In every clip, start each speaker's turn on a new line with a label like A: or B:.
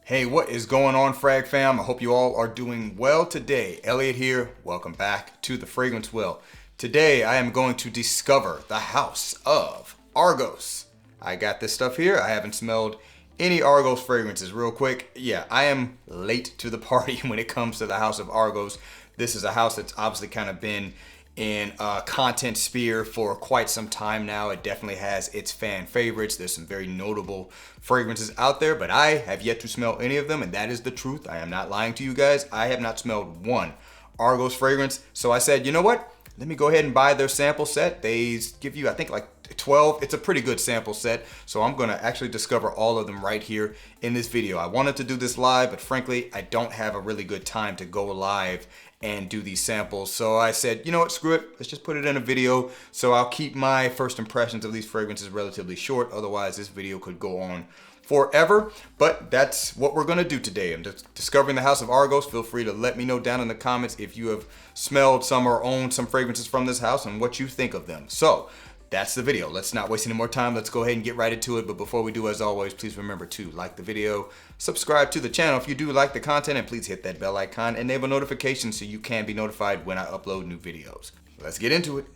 A: Hey, what is going on, Frag Fam? I hope you all are doing well today. Elliot here. Welcome back to the Fragrance Well. Today, I am going to discover the house of Argos. I got this stuff here. I haven't smelled any Argos fragrances. Real quick, yeah, I am late to the party when it comes to the house of Argos. This is a house that's obviously kind of been in a content sphere for quite some time now. It definitely has its fan favorites. There's some very notable fragrances out there, but I have yet to smell any of them, and that is the truth. I am not lying to you guys. I have not smelled one Argos fragrance. So I said, you know what? Let me go ahead and buy their sample set. They give you, I think, like 12. It's a pretty good sample set. So I'm gonna actually discover all of them right here in this video. I wanted to do this live, but frankly, I don't have a really good time to go live and do these samples. So I said, you know what, screw it. Let's just put it in a video. So I'll keep my first impressions of these fragrances relatively short. Otherwise, this video could go on forever, but that's what we're gonna do today. I'm just discovering the house of Argos. Feel free to let me know down in the comments if you have smelled some or owned some fragrances from this house and what you think of them. So that's the video. Let's not waste any more time. Let's go ahead and get right into it. But before we do, as always, please remember to like the video, subscribe to the channel if you do like the content, and please hit that bell icon, enable notifications so you can be notified when I upload new videos. Let's get into it.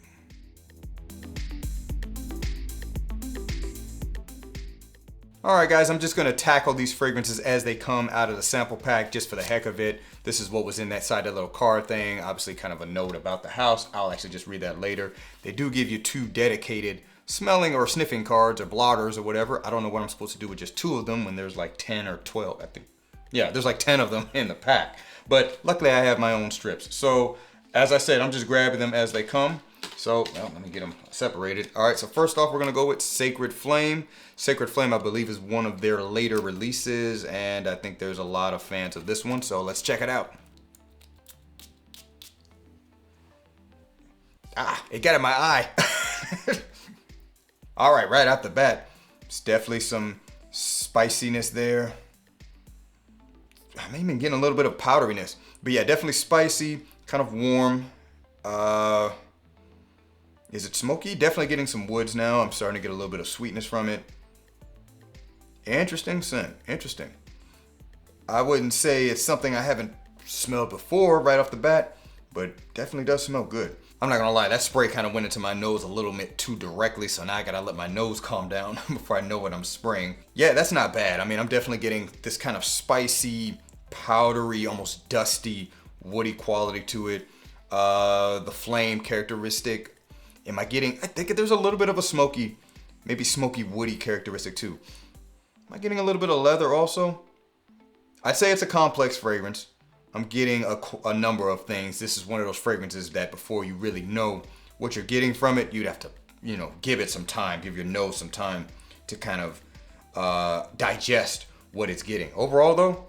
A: All right, guys, I'm just gonna tackle these fragrances as they come out of the sample pack just for the heck of it. This is what was in that side, that little card thing. Obviously kind of a note about the house. I'll actually just read that later. They do give you 2 dedicated smelling or sniffing cards or blotters or whatever. I don't know what I'm supposed to do with just 2 of them when there's like 10 or 12, I think. Yeah, there's like 10 of them in the pack. But luckily I have my own strips. So as I said, I'm just grabbing them as they come. So, well, let me get them separated. All right, so first off, we're gonna go with Sacred Flame. Sacred Flame, I believe, is one of their later releases, and I think there's a lot of fans of this one, so let's check it out. Ah, it got in my eye. All right, right out the bat, it's definitely some spiciness there. I'm even getting a little bit of powderiness, but yeah, definitely spicy, kind of warm. Is it smoky? Definitely getting some woods now. I'm starting to get a little bit of sweetness from it. Interesting scent, interesting. I wouldn't say it's something I haven't smelled before right off the bat, but definitely does smell good. I'm not gonna lie, that spray kind of went into my nose a little bit too directly, so now I gotta let my nose calm down before I know what I'm spraying. Yeah, that's not bad. I mean, I'm definitely getting this kind of spicy, powdery, almost dusty, woody quality to it. The flame characteristic. Am I getting, I think there's a little bit of a smoky, maybe smoky woody characteristic too. Am I getting a little bit of leather also? I'd say it's a complex fragrance. I'm getting a number of things. This is one of those fragrances that before you really know what you're getting from it, you'd have to, you know, give it some time, give your nose some time to kind of digest what it's getting. Overall though,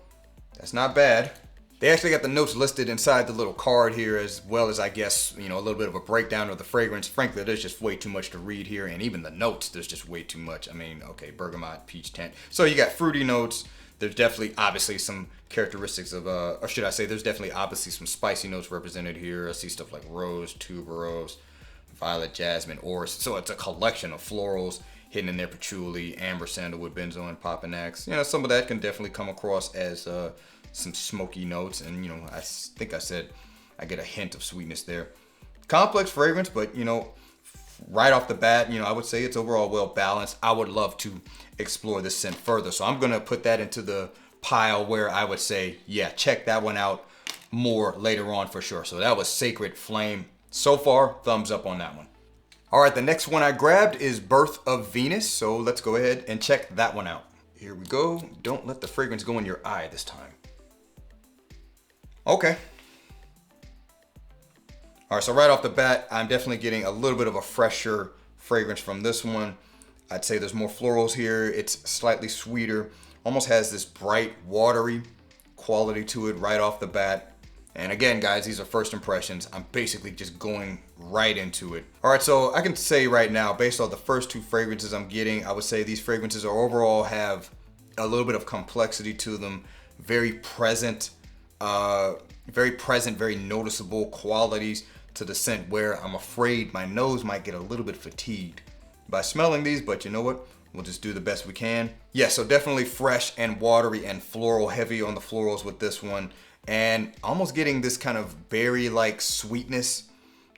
A: that's not bad. They actually got the notes listed inside the little card here, as well as, I guess, you know, a little bit of a breakdown of the fragrance. Frankly, there's just way too much to read here, and even the notes, there's just way too much. I mean, okay, bergamot, peach tint. So you got fruity notes. There's definitely, obviously, some characteristics of, or should I say, there's definitely, obviously, some spicy notes represented here. I see stuff like rose, tuberose, violet, jasmine, orris. So it's a collection of florals hidden in there: patchouli, amber, sandalwood, benzoin, popinax. You know, some of that can definitely come across as some smoky notes, and you know, I think I said I get a hint of sweetness there. Complex fragrance, but you know, right off the bat, you know, I would say it's overall well balanced. I would love to explore this scent further, so I'm gonna put that into the pile where I would say, yeah, check that one out more later on for sure. So that was Sacred Flame. So far, thumbs up on that one. All right, the next one I grabbed is Birth of Venus, so let's go ahead and check that one out. Here we go. Don't let the fragrance go in your eye this time. Okay. All right, so right off the bat, I'm definitely getting a little bit of a fresher fragrance from this one. I'd say there's more florals here. It's slightly sweeter, almost has this bright, watery quality to it right off the bat. And again, guys, these are first impressions. I'm basically just going right into it. All right, so I can say right now, based on the first 2 fragrances I'm getting, I would say these fragrances are overall have a little bit of complexity to them, very present, very noticeable qualities to the scent, where I'm afraid my nose might get a little bit fatigued by smelling these. But you know what? We'll just do the best we can. Yeah, so definitely fresh and watery and floral, heavy on the florals with this one. And almost getting this kind of berry-like sweetness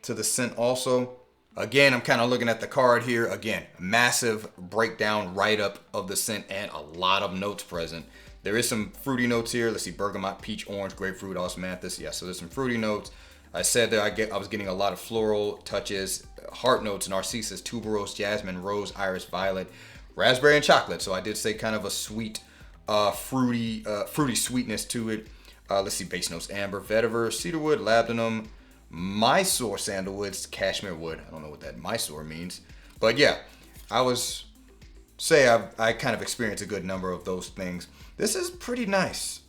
A: to the scent also. Again, I'm kind of looking at the card here. Again, massive breakdown write-up of the scent and a lot of notes present. There is some fruity notes here. Let's see, bergamot, peach, orange, grapefruit, osmanthus. Yeah, so there's some fruity notes. I said that I was getting a lot of floral touches, heart notes, narcissus, tuberose, jasmine, rose, iris, violet, raspberry, and chocolate. So I did say kind of a sweet, fruity sweetness to it. Let's see, base notes, amber, vetiver, cedarwood, labdanum, Mysore sandalwood, cashmere wood. I don't know what that Mysore means. But yeah, I kind of experienced a good number of those things. This is pretty nice.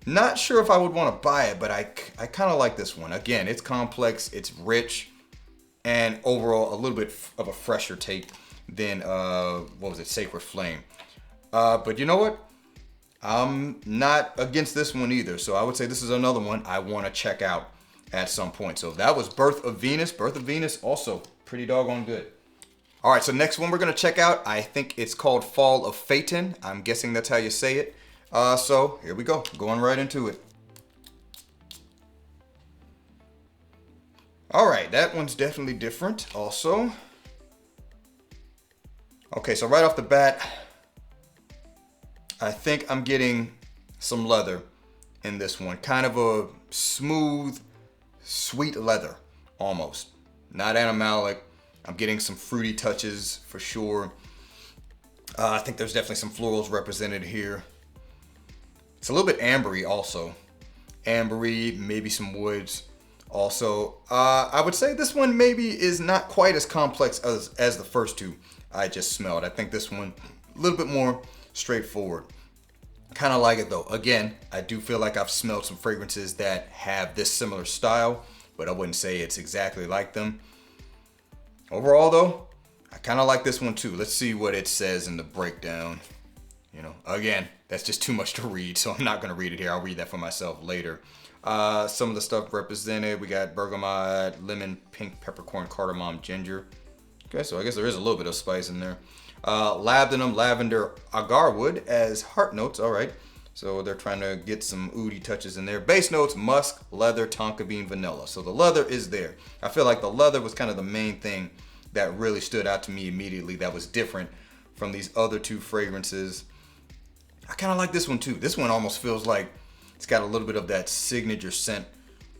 A: Not sure if I would want to buy it, but I kind of like this one. Again, it's complex, it's rich, and overall a little bit of a fresher take than, Sacred Flame. But you know what? I'm not against this one either. So I would say this is another one I want to check out at some point. So that was Birth of Venus. Birth of Venus, also pretty doggone good. All right, so next one we're going to check out, I think it's called Fall of Phaeton. I'm guessing that's how you say it. So here we go, going right into it. All right, that one's definitely different also. Okay, so right off the bat, I think I'm getting some leather in this one. Kind of a smooth, sweet leather, almost. Not animalic. I'm getting some fruity touches for sure. I think there's definitely some florals represented here. It's a little bit ambery also. Ambery, maybe some woods also. I would say this one maybe is not quite as complex as the first two I just smelled. I think this one a little bit more straightforward. Kind of like it though. Again, I do feel like I've smelled some fragrances that have this similar style, but I wouldn't say it's exactly like them. Overall though, I kind of like this one too. Let's see what it says in the breakdown. You know, again, that's just too much to read, so I'm not going to read it here. I'll read that for myself later. Some of the stuff represented, we got bergamot, lemon, pink, peppercorn, cardamom, ginger. Okay, so I guess there is a little bit of spice in there. Labdanum, lavender, agarwood as heart notes. All right, so they're trying to get some oody touches in there. Base notes, musk, leather, tonka bean, vanilla. So the leather is there. I feel like the leather was kind of the main thing that really stood out to me immediately that was different from these other two fragrances. I kind of like this one too. This one almost feels like it's got a little bit of that signature scent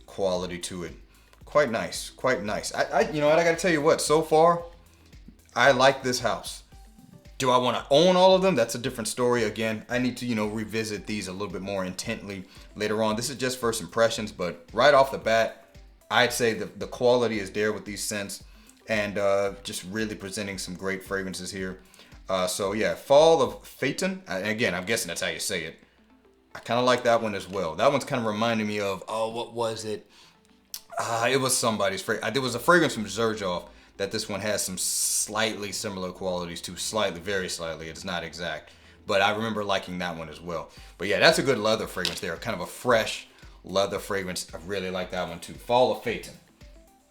A: quality to it. Quite nice, quite nice. You know what, I gotta tell you what, so far, I like this house. Do I want to own all of them? That's a different story. Again, I need to, revisit these a little bit more intently later on. This is just first impressions, but right off the bat, I'd say the quality is there with these scents and just really presenting some great fragrances here. So yeah, Fall of Phaeton. And again, I'm guessing that's how you say it. I kind of like that one as well. That one's kind of reminding me of, what was it? It was somebody's fragrance. There was a fragrance from Xerjoff that this one has some slightly similar qualities to. Slightly, very slightly. It's not exact. But I remember liking that one as well. But yeah, that's a good leather fragrance there. Kind of a fresh leather fragrance. I really like that one too. Fall of Phaeton.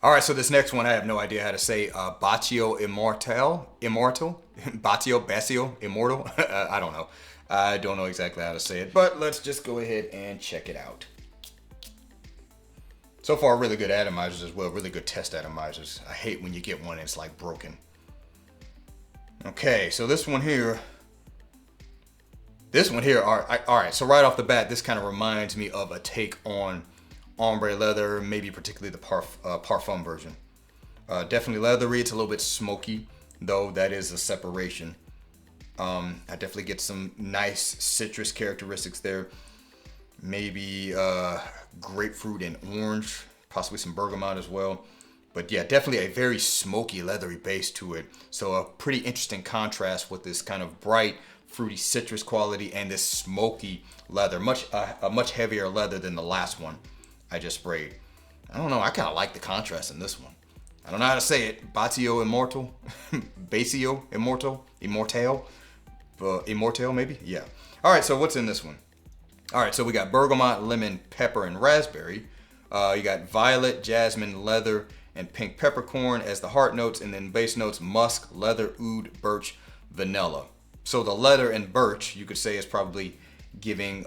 A: All right, so this next one, I have no idea how to say. Bacio Immortale? Bacio Immortal? I don't know. I don't know exactly how to say it, but let's just go ahead and check it out. So far, really good atomizers as well. Really good test atomizers. I hate when you get one and it's like broken. Okay, so this one here. All right, so right off the bat, this kind of reminds me of a take on ombre leather, maybe particularly the parfum version. Definitely leathery. It's a little bit smoky, though that is a separation. I definitely get some nice citrus characteristics there. Maybe grapefruit and orange, possibly some bergamot as well. But yeah, definitely a very smoky, leathery base to it. So a pretty interesting contrast with this kind of bright, fruity citrus quality and this smoky leather. A much heavier leather than the last one I just sprayed. I don't know, I kind of like the contrast in this one. I don't know how to say it. Bacio Immortale? Bacio Immortale? Immortale maybe? Yeah. All right, so what's in this one? All right, so we got bergamot, lemon, pepper, and raspberry. You got violet, jasmine, leather, and pink peppercorn as the heart notes, and then base notes, musk, leather, oud, birch, vanilla. So the leather and birch, you could say, is probably giving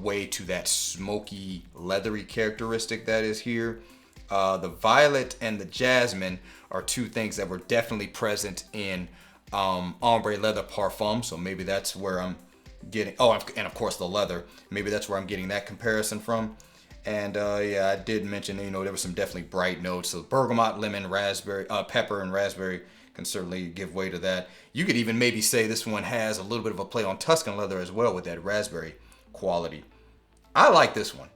A: way to that smoky, leathery characteristic that is here. The violet and the jasmine are two things that were definitely present in ombre leather parfum. So maybe that's where I'm getting, oh, and of course the leather. Maybe that's where I'm getting that comparison from. And yeah, I did mention, there were some definitely bright notes. So bergamot, lemon, raspberry, pepper, and raspberry can certainly give way to that. You could even maybe say this one has a little bit of a play on Tuscan leather as well with that raspberry quality. I like this one.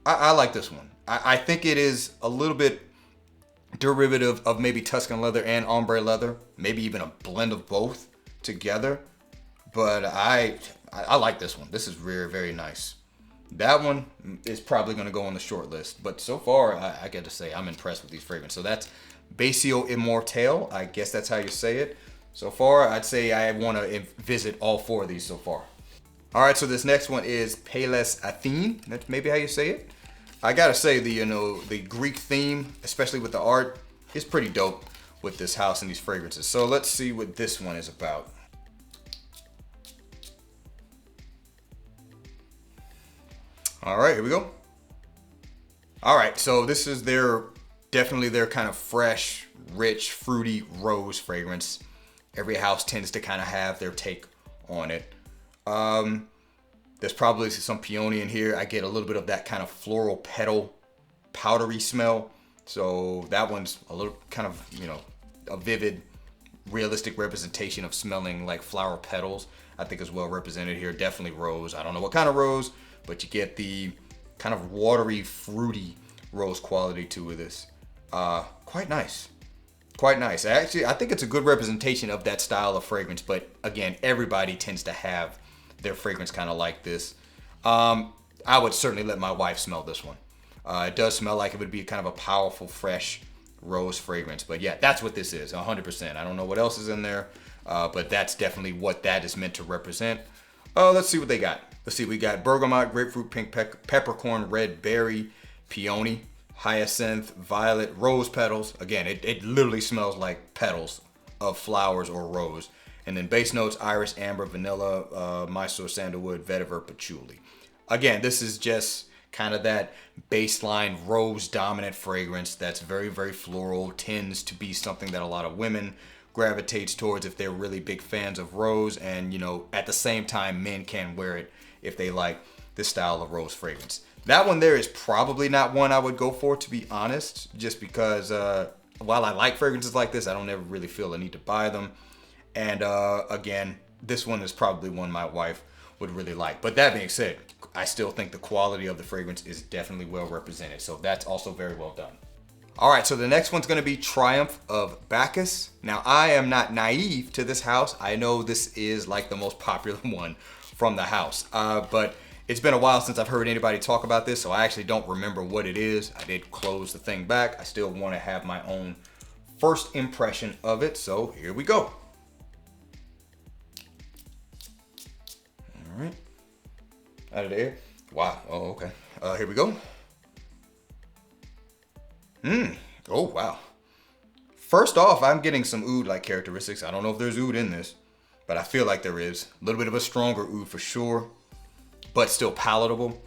A: I like this one. I think it is a little bit derivative of maybe Tuscan leather and ombre leather, maybe even a blend of both together. But I like this one. This is very, very nice. That one is probably going to go on the short list. But so far, I got to say, I'm impressed with these fragrances. So that's Bacio Immortale. I guess that's how you say it. So far, I'd say I want to visit all four of these so far. All right, so this next one is Pallas Athene. That's maybe how you say it. I got to say, the Greek theme, especially with the art, is pretty dope with this house and these fragrances. So let's see what this one is about. All right, here we go. All right, so this is definitely their kind of fresh, rich, fruity rose fragrance. Every house tends to kind of have their take on it. There's probably some peony in here. I get a little bit of that kind of floral petal, powdery smell. So that one's a little kind of, a vivid, realistic representation of smelling like flower petals. I think is well represented here. Definitely rose. I don't know what kind of rose, but you get the kind of watery, fruity rose quality to this. Quite nice. Quite nice. Actually, I think it's a good representation of that style of fragrance, but again, everybody tends to have their fragrance kind of like this. I would certainly let my wife smell this one. It does smell like it would be kind of a powerful, fresh rose fragrance. But yeah, that's what this is, 100%. I don't know what else is in there, but that's definitely what that is meant to represent. Let's see what they got. Let's see, we got bergamot, grapefruit, pink peppercorn, red berry, peony, hyacinth, violet, rose petals. Again, it literally smells like petals of flowers or rose. And then base notes, iris, amber, vanilla, Mysore, sandalwood, vetiver, patchouli. Again, this is just kind of that baseline rose dominant fragrance that's very, very floral, tends to be something that a lot of women gravitates towards if they're really big fans of rose. And, at the same time, men can wear it if they like this style of rose fragrance. That one there is probably not one I would go for, to be honest, just because while I like fragrances like this, I don't ever really feel a need to buy them. And again, this one is probably one my wife would really like. But that being said, I still think the quality of the fragrance is definitely well represented. So that's also very well done. All right, so the next one's gonna be Triumph of Bacchus. Now, I am not naive to this house. I know this is like the most popular one from the house, but it's been a while since I've heard anybody talk about this, so I actually don't remember what it is. I did close the thing back. I still wanna have my own first impression of it, so here we go. All right, out of there. Wow, oh, okay. Here we go. Oh, wow. First off, I'm getting some oud-like characteristics. I don't know if there's oud in this, but I feel like there is. A little bit of a stronger oud for sure, but still palatable.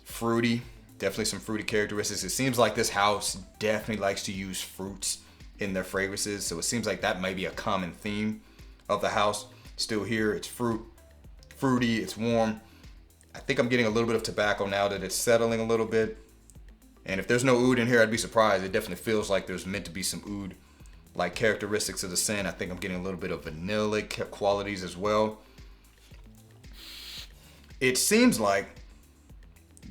A: Fruity, definitely some fruity characteristics. It seems like this house definitely likes to use fruits in their fragrances, so it seems like that might be a common theme of the house. Still here, it's fruity, it's warm. I think I'm getting a little bit of tobacco now that it's settling a little bit. And if there's no oud in here, I'd be surprised. It definitely feels like there's meant to be some oud-like characteristics of the scent. I think I'm getting a little bit of vanilla qualities as well. It seems like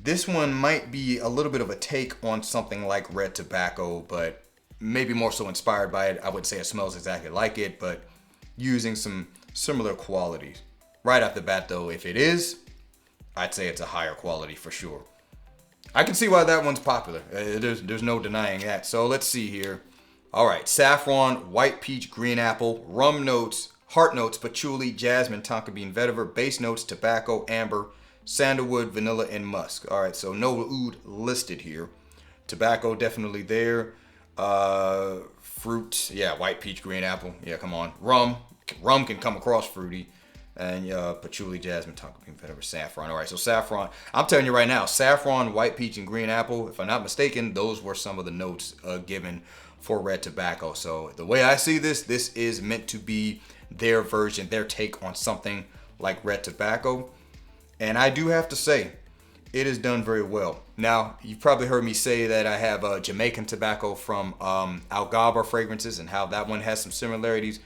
A: this one might be a little bit of a take on something like red tobacco, but maybe more so inspired by it. I wouldn't say it smells exactly like it, but using some similar qualities. Right off the bat though, if it is, I'd say it's a higher quality for sure. I can see why that one's popular. There's no denying that. So let's see here. All right, saffron, white peach, green apple, rum notes, heart notes, patchouli, jasmine, tonka bean, vetiver, base notes, tobacco, amber, sandalwood, vanilla, and musk. All right, so no oud listed here. Tobacco definitely there. Fruit, yeah, white peach, green apple. Yeah, come on. Rum, rum can come across fruity. And patchouli, jasmine, tonka bean, vetiver, saffron. All right, so saffron. I'm telling you right now, saffron, white peach, and green apple. If I'm not mistaken, those were some of the notes given for red tobacco. So the way I see this, this is meant to be their version, their take on something like red tobacco. And I do have to say, it is done very well. Now, you've probably heard me say that I have Jamaican tobacco from Algaba fragrances and how that one has some similarities.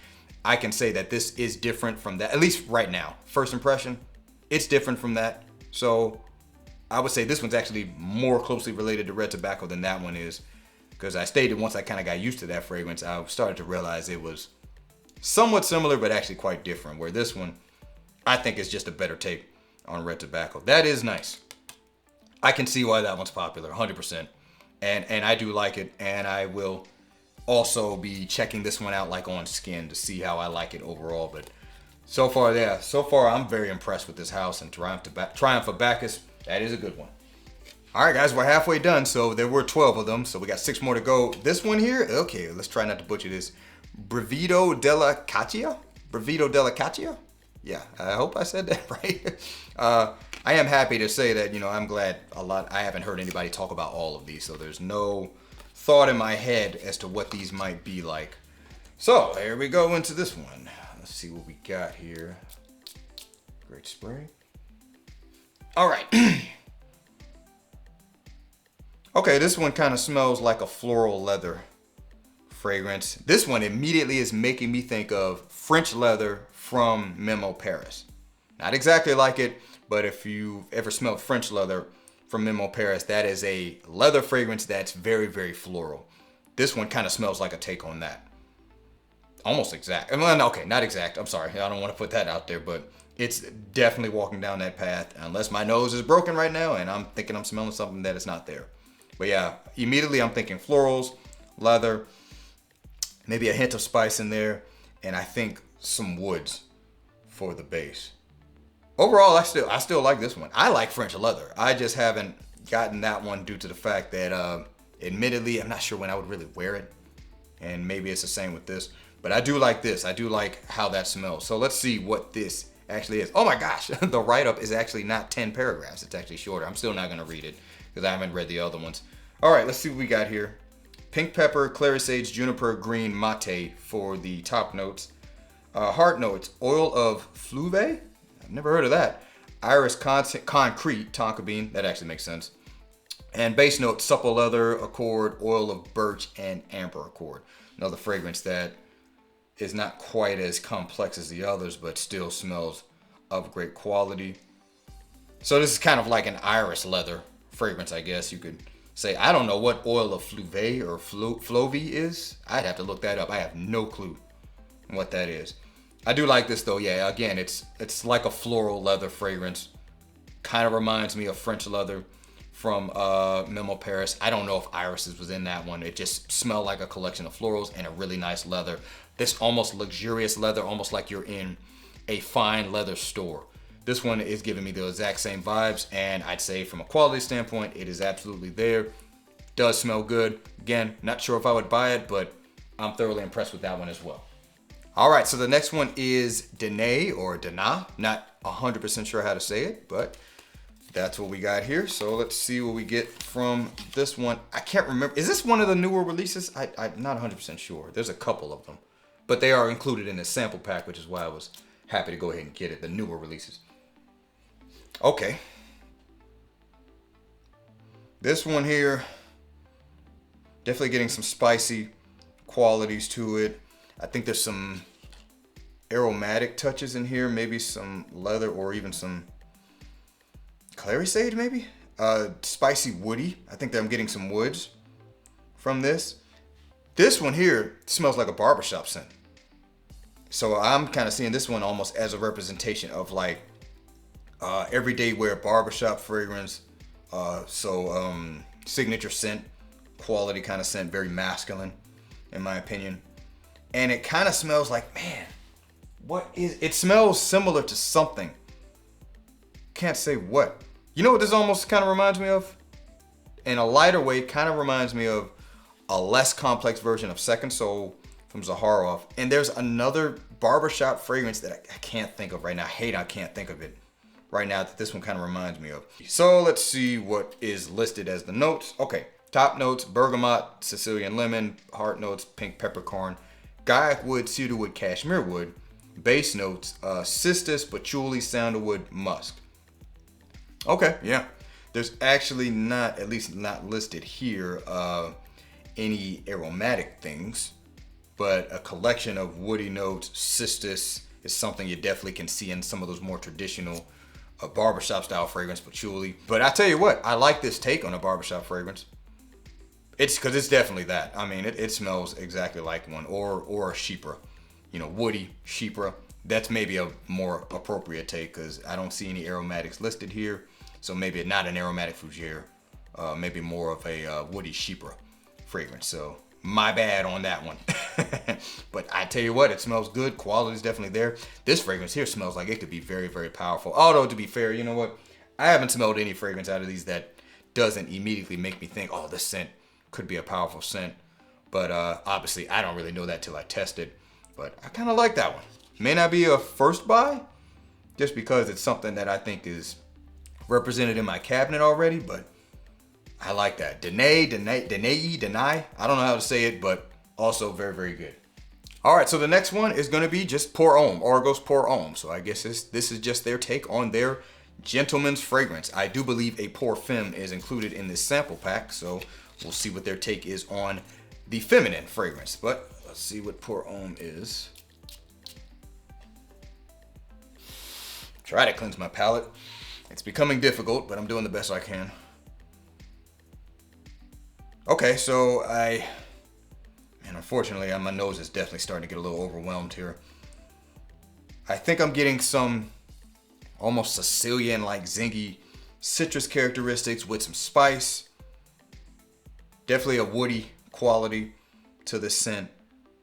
A: I can say that this is different from that, at least right now. First impression, it's different from that. So I would say this one's actually more closely related to red tobacco than that one is. Because I stated once I kind of got used to that fragrance, I started to realize it was somewhat similar, but actually quite different. Where this one, I think is just a better take on red tobacco. That is nice. I can see why that one's popular, 100%. And I do like it, and I will also be checking this one out like on skin to see how I like it overall. But so far, yeah, so far I'm very impressed with this house, and Triumph of Bacchus, that is a good one. All right, guys, we're halfway done. So there were 12 of them, so we got 6 more to go. This one here, okay, let's try not to butcher this. Brivido Della Caccia? Brivido Della Caccia? Yeah, I hope I said that right. I am happy to say that, I'm glad I haven't heard anybody talk about all of these, so there's no thought in my head as to what these might be like. So here we go into this one. Let's see what we got here. Great spray. All right. Okay, this one kind of smells like a floral leather fragrance. This one immediately is making me think of French leather from Memo Paris. Not exactly like it, but if you've ever smelled French leather from Memo Paris, that is a leather fragrance that's very, very floral. This one kind of smells like a take on that. Almost exact. Well, okay, not exact. I'm sorry. I don't want to put that out there, but it's definitely walking down that path. Unless my nose is broken right now and I'm thinking I'm smelling something that is not there. But yeah, immediately I'm thinking florals, leather, maybe a hint of spice in there, and I think some woods for the base. Overall, I still like this one. I like French leather. I just haven't gotten that one due to the fact that, admittedly, I'm not sure when I would really wear it. And maybe it's the same with this. But I do like this. I do like how that smells. So let's see what this actually is. Oh my gosh, the write-up is actually not 10 paragraphs. It's actually shorter. I'm still not going to read it because I haven't read the other ones. All right, let's see what we got here. Pink pepper, clary sage, juniper, green, mate for the top notes. Heart notes, oil of fluve. I've never heard of that. Iris concrete, tonka bean. That actually makes sense. And base note, supple leather, accord, oil of birch, and amber accord. Another fragrance that is not quite as complex as the others, but still smells of great quality. So this is kind of like an iris leather fragrance, I guess you could say. I don't know what oil of fluve or flovie is. I'd have to look that up. I have no clue what that is. I do like this though. Yeah, again, it's like a floral leather fragrance. Kind of reminds me of French leather from Memo Paris. I don't know if irises was in that one. It just smelled like a collection of florals and a really nice leather. This almost luxurious leather, almost like you're in a fine leather store. This one is giving me the exact same vibes, and I'd say from a quality standpoint, it is absolutely there. Does smell good. Again, not sure if I would buy it, but I'm thoroughly impressed with that one as well. All right, so the next one is Danaë or Danaë. Not 100% sure how to say it, but that's what we got here. So let's see what we get from this one. I can't remember. Is this one of the newer releases? I'm not 100% sure. There's a couple of them, but they are included in this sample pack, which is why I was happy to go ahead and get it, the newer releases. Okay. This one here, definitely getting some spicy qualities to it. I think there's some aromatic touches in here, maybe some leather or even some clary sage maybe? Spicy woody. I think that I'm getting some woods from this. This one here smells like a barbershop scent. So I'm kind of seeing this one almost as a representation of like everyday wear barbershop fragrance. Signature scent, quality kind of scent, very masculine in my opinion. And it kind of smells like, man, it smells similar to something. Can't say what. You know what this almost kind of reminds me of? In a lighter way, kind of reminds me of a less complex version of Second Soul from Zaharoff. And there's another barbershop fragrance that I can't think of right now. I can't think of it right now that this one kind of reminds me of. So let's see what is listed as the notes. Okay, top notes, bergamot, Sicilian lemon, heart notes, pink peppercorn, guaiac wood, cedarwood, cashmere wood. Base notes, cistus, patchouli, sandalwood, musk. Okay, yeah. There's actually not, at least not listed here, any aromatic things, but a collection of woody notes. Cistus is something you definitely can see in some of those more traditional barbershop style fragrance, patchouli. But I tell you what, I like this take on a barbershop fragrance. It's because it's definitely that. I mean, it smells exactly like one, or a chypre. You know, woody, chypre. That's maybe a more appropriate take because I don't see any aromatics listed here. So maybe not an aromatic fougere, maybe more of a woody chypre fragrance. So my bad on that one. But I tell you what, it smells good. Quality is definitely there. This fragrance here smells like it could be very, very powerful. Although, to be fair, you know what? I haven't smelled any fragrance out of these that doesn't immediately make me think, oh, this scent could be a powerful scent. But obviously, I don't really know that till I test it. But I kind of like that one. May not be a first buy, just because it's something that I think is represented in my cabinet already, but I like that. Danaë. I don't know how to say it, but also very, very good. All right, so the next one is going to be just Pour Homme, Argos Pour Homme. So I guess this is just their take on their gentleman's fragrance. I do believe a Pour Femme is included in this sample pack, so we'll see what their take is on the feminine fragrance. But let's see what Pour Homme is. Try to cleanse my palate. It's becoming difficult, but I'm doing the best I can. Okay, so unfortunately, my nose is definitely starting to get a little overwhelmed here. I think I'm getting some almost Sicilian-like zingy citrus characteristics with some spice. Definitely a woody quality to the scent.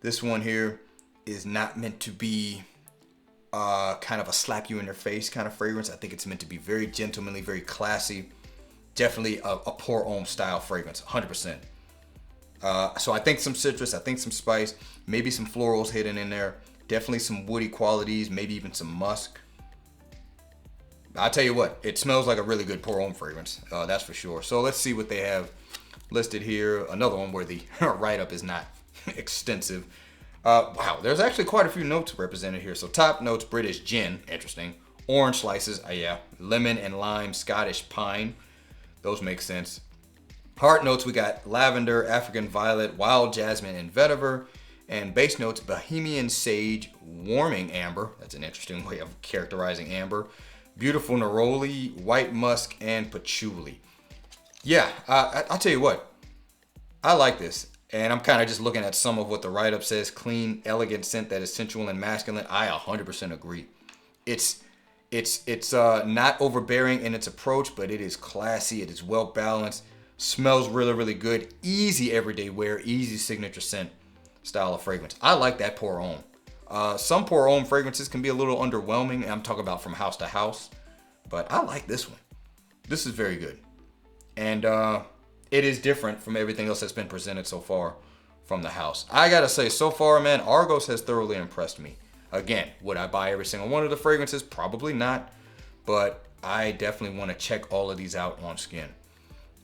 A: This one here is not meant to be kind of a slap you in your face kind of fragrance. I think it's meant to be very gentlemanly, very classy. Definitely a Pour Homme style fragrance, 100%. So I think some citrus, I think some spice, maybe some florals hidden in there. Definitely some woody qualities, maybe even some musk. I'll tell you what, it smells like a really good Pour Homme fragrance, that's for sure. So let's see what they have listed here. Another one where the write-up is not extensive. Wow, there's actually quite a few notes represented here. So top notes, British gin, interesting. Orange slices, yeah. Lemon and lime, Scottish pine. Those make sense. Heart notes, we got lavender, African violet, wild jasmine, and vetiver. And base notes, Bohemian sage, warming amber. That's an interesting way of characterizing amber. Beautiful neroli, white musk, and patchouli. Yeah, I'll tell you what. I like this. And I'm kind of just looking at some of what the write-up says. Clean, elegant scent that is sensual and masculine. I 100% agree. It's not overbearing in its approach, but it is classy. It is well balanced. Smells really, really good. Easy everyday wear. Easy signature scent style of fragrance. I like that Pour Homme. Some Pour Homme fragrances can be a little underwhelming. I'm talking about from house to house. But I like this one. This is very good. And it is different from everything else that's been presented so far from the house. I gotta say, so far, man, Argos has thoroughly impressed me. Again, would I buy every single one of the fragrances? Probably not. But I definitely want to check all of these out on skin.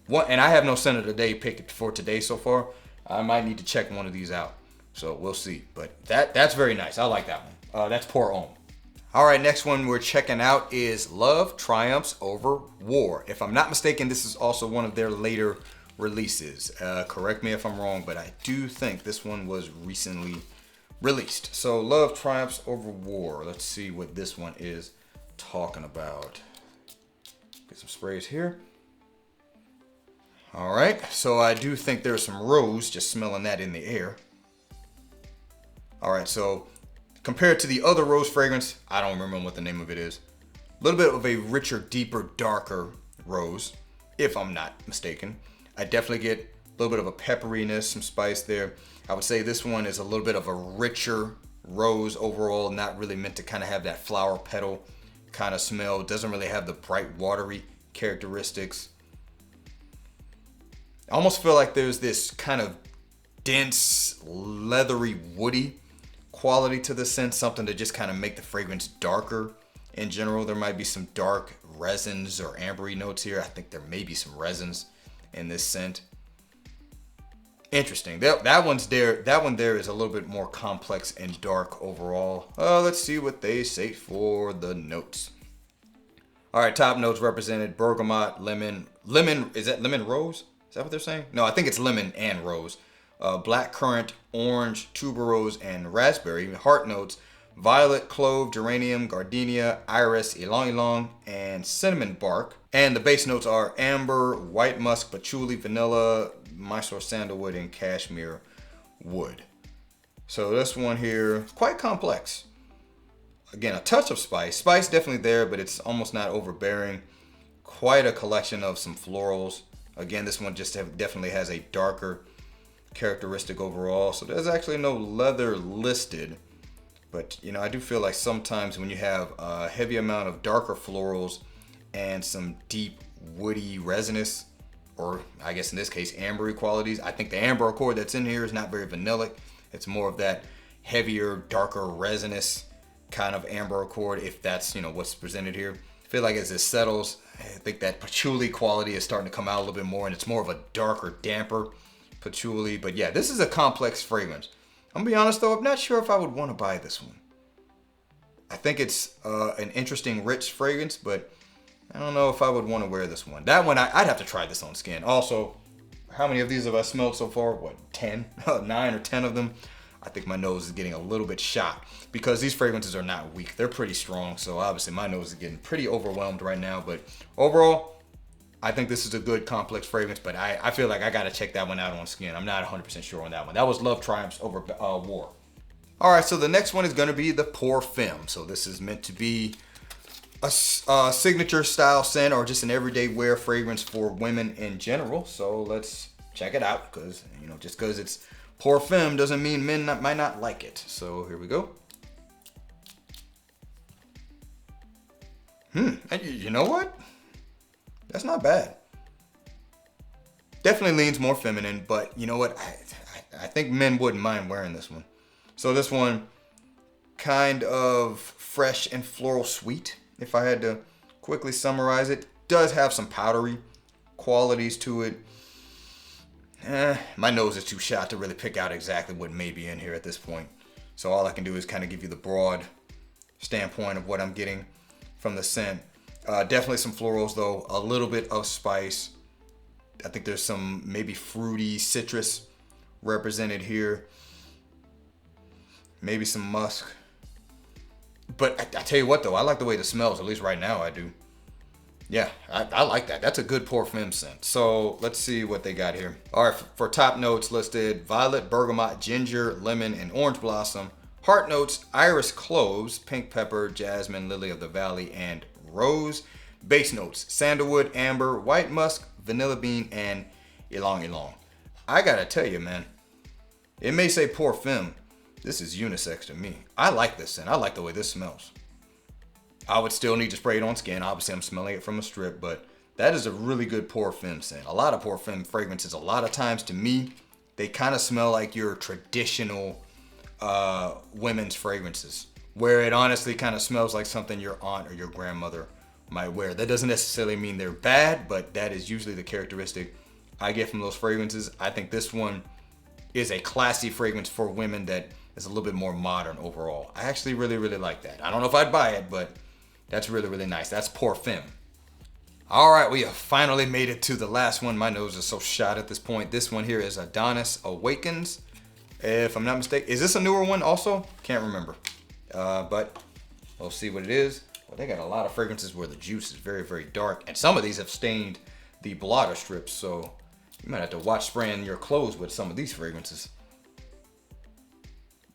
A: And I have no scent of the day picked for today so far. I might need to check one of these out. So we'll see. But that's very nice. I like that one. That's Pour Homme. All right, next one we're checking out is Love Triumphs Over War. If I'm not mistaken, this is also one of their later releases. Correct me if I'm wrong, but I do think this one was recently released. So Love Triumphs Over War. Let's see what this one is talking about. Get some sprays here. All right, so I do think there's some rose, just smelling that in the air. All right, so compared to the other rose fragrance, I don't remember what the name of it is. A little bit of a richer, deeper, darker rose, if I'm not mistaken. I definitely get a little bit of a pepperiness, some spice there. I would say this one is a little bit of a richer rose overall, not really meant to kind of have that flower petal kind of smell. It doesn't really have the bright, watery characteristics. I almost feel like there's this kind of dense, leathery, woody quality to the scent. Something to just kind of make the fragrance darker in general. There might be some dark resins or ambery notes here. I think there may be some resins in this scent. Interesting. That one there is a little bit more complex and dark overall. Let's see what they say for the notes. All right, top notes represented: bergamot, lemon. Is that lemon rose? Is that what they're saying? No, I think it's lemon and rose. Black currant, orange, tuberose, and raspberry. Heart notes: violet, clove, geranium, gardenia, iris, ylang ylang, and cinnamon bark. And the base notes are amber, white musk, patchouli, vanilla, Mysore sandalwood, and cashmere wood. So this one here is quite complex. Again, a touch of spice. Spice definitely there, but it's almost not overbearing. Quite a collection of some florals. Again, this one just definitely has a darker characteristic overall. So there's actually no leather listed. But, you know, I do feel like sometimes when you have a heavy amount of darker florals and some deep woody resinous, or I guess in this case ambery qualities, I think the amber accord that's in here is not very vanillic. It's more of that heavier, darker resinous kind of amber accord, if that's, you know, what's presented here. I feel like as it settles, I think that patchouli quality is starting to come out a little bit more, and it's more of a darker, damper patchouli. But yeah, this is a complex fragrance. I'm gonna be honest though, I'm not sure if I would want to buy this one. I think it's an interesting, rich fragrance, but I don't know if I would want to wear this one. That one, I'd have to try this on skin. Also, how many of these have I smelled so far? What, 10? 9 or 10 of them? I think my nose is getting a little bit shot because these fragrances are not weak. They're pretty strong. So obviously my nose is getting pretty overwhelmed right now. But overall, I think this is a good complex fragrance, but I feel like I got to check that one out on skin. I'm not 100% sure on that one. That was Love Triumphs over War. All right, so the next one is going to be the Pour Femme. So this is meant to be a signature style scent or just an everyday wear fragrance for women in general. So let's check it out, because, you know, just because it's Pour Femme doesn't mean men might not like it. So here we go. And you know what? That's not bad. Definitely leans more feminine, but you know what? I think men wouldn't mind wearing this one. So this one, kind of fresh and floral sweet, if I had to quickly summarize it. Does have some powdery qualities to it. My nose is too shot to really pick out exactly what may be in here at this point. So all I can do is kind of give you the broad standpoint of what I'm getting from the scent. Definitely some florals though, a little bit of spice. I think there's some maybe fruity citrus represented here. Maybe some musk. But I tell you what though, I like the way this smells, at least right now I do. Yeah, I like that. That's a good Pour Femme scent. So let's see what they got here. All right, for top notes listed: violet, bergamot, ginger, lemon, and orange blossom. Heart notes: iris, cloves, pink pepper, jasmine, lily of the valley, and rose. Base notes: sandalwood, amber, white musk, vanilla bean, and ylang ylang. I gotta tell you, man, it may say Pour Femme. This is unisex to me. I like this scent. I like the way this smells. I would still need to spray it on skin. Obviously, I'm smelling it from a strip, but that is a really good Pour Femme scent. A lot of Pour Femme fragrances, a lot of times to me, they kind of smell like your traditional women's fragrances, where it honestly kind of smells like something your aunt or your grandmother might wear. That doesn't necessarily mean they're bad, but that is usually the characteristic I get from those fragrances. I think this one is a classy fragrance for women that is a little bit more modern overall. I actually really, really like that. I don't know if I'd buy it, but that's really, really nice. That's Pour Femme. All right, we have finally made it to the last one. My nose is so shot at this point. This one here is Adonis Awakens, if I'm not mistaken. Is this a newer one also? Can't remember. But we'll see what it is. Well, they got a lot of fragrances where the juice is very, very dark. And some of these have stained the blotter strips, so you might have to watch spraying your clothes with some of these fragrances.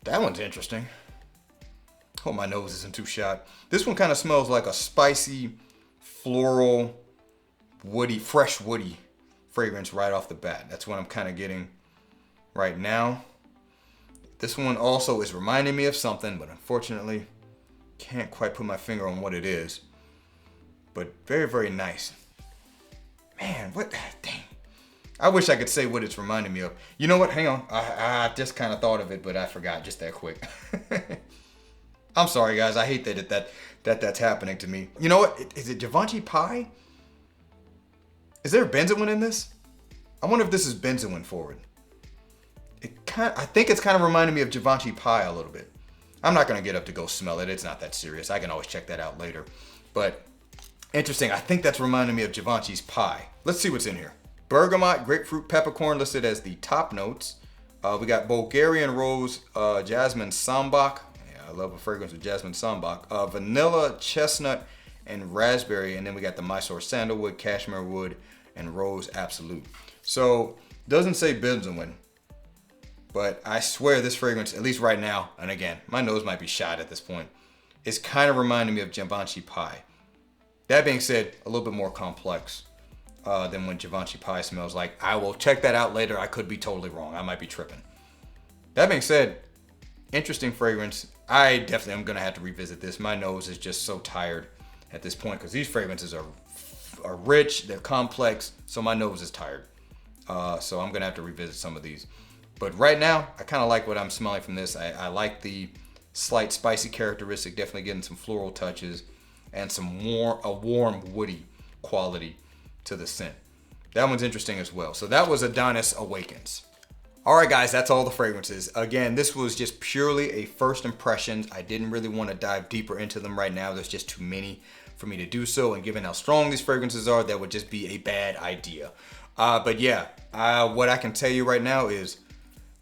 A: That one's interesting. Hope my nose isn't too shot. This one kind of smells like a spicy, floral, woody, fresh woody fragrance right off the bat. That's what I'm kind of getting right now. This one also is reminding me of something, but unfortunately can't quite put my finger on what it is. But very, very nice. Man, what? Dang. I wish I could say what it's reminding me of. You know what? Hang on. I just kind of thought of it, but I forgot just that quick. I'm sorry, guys. I hate that's happening to me. You know what? Is it Givenchy pie? Is there benzoin in this? I wonder if this is benzoin forward. I think it's kind of reminding me of Givenchy pie a little bit. I'm not going to get up to go smell it. It's not that serious. I can always check that out later. But interesting. I think that's reminding me of Givenchy's pie. Let's see what's in here. Bergamot, grapefruit, peppercorn listed as the top notes. We got Bulgarian rose, jasmine sambac. Yeah, I love a fragrance with jasmine sambac. Vanilla, chestnut, and raspberry. And then we got the Mysore sandalwood, cashmere wood, and rose absolute. So doesn't say benzoin, but I swear this fragrance, at least right now, and again, my nose might be shot at this point, is kind of reminding me of Givenchy pie. That being said, a little bit more complex than what Givenchy pie smells like. I will check that out later. I could be totally wrong. I might be tripping. That being said, interesting fragrance. I definitely am gonna have to revisit this. My nose is just so tired at this point because these fragrances are rich, they're complex, so my nose is tired. So I'm gonna have to revisit some of these. But right now, I kind of like what I'm smelling from this. I like the slight spicy characteristic, definitely getting some floral touches and some warm woody quality to the scent. That one's interesting as well. So that was Adonis Awakens. All right, guys, that's all the fragrances. Again, this was just purely a first impressions. I didn't really want to dive deeper into them right now. There's just too many for me to do so. And given how strong these fragrances are, that would just be a bad idea. But yeah, what I can tell you right now is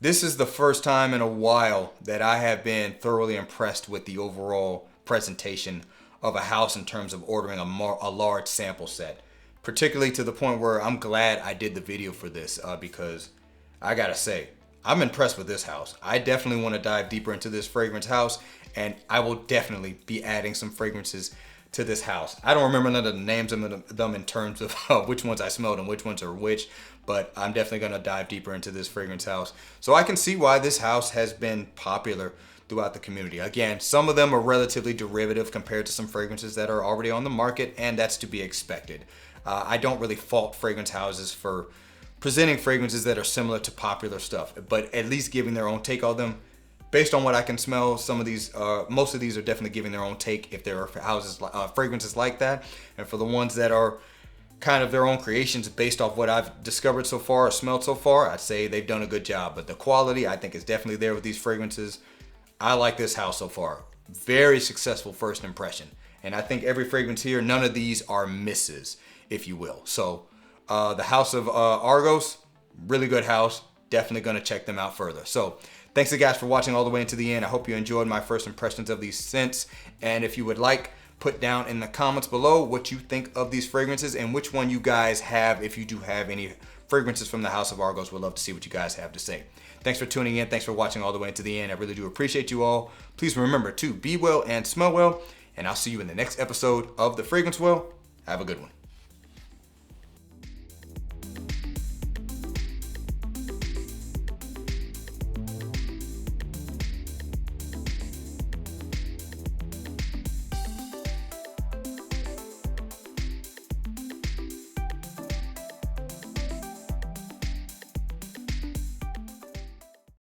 A: this is the first time in a while that I have been thoroughly impressed with the overall presentation of a house in terms of ordering a large sample set. Particularly to the point where I'm glad I did the video for this because I gotta say, I'm impressed with this house. I definitely want to dive deeper into this fragrance house, and I will definitely be adding some fragrances to this house. I don't remember none of the names of them in terms of which ones I smelled and which ones are which, but I'm definitely gonna dive deeper into this fragrance house. So I can see why this house has been popular throughout the community. Again, some of them are relatively derivative compared to some fragrances that are already on the market, and that's to be expected. I don't really fault fragrance houses for presenting fragrances that are similar to popular stuff, but at least giving their own take on them. Based on what I can smell, some of these, most of these are definitely giving their own take if there are houses, fragrances like that. And for the ones that are kind of their own creations based off what I've discovered so far or smelled so far, I'd say they've done a good job. But the quality, I think, is definitely there with these fragrances. I like this house so far. Very successful first impression. And I think every fragrance here, none of these are misses, if you will. So the house of Argos, really good house. Definitely going to check them out further. So thanks you guys for watching all the way into the end. I hope you enjoyed my first impressions of these scents. And if you would like, put down in the comments below what you think of these fragrances and which one you guys have. If you do have any fragrances from the house of Argos, we'd love to see what you guys have to say. Thanks for tuning in. Thanks for watching all the way into the end. I really do appreciate you all. Please remember to be well and smell well. And I'll see you in the next episode of The Fragrance Well. Have a good one.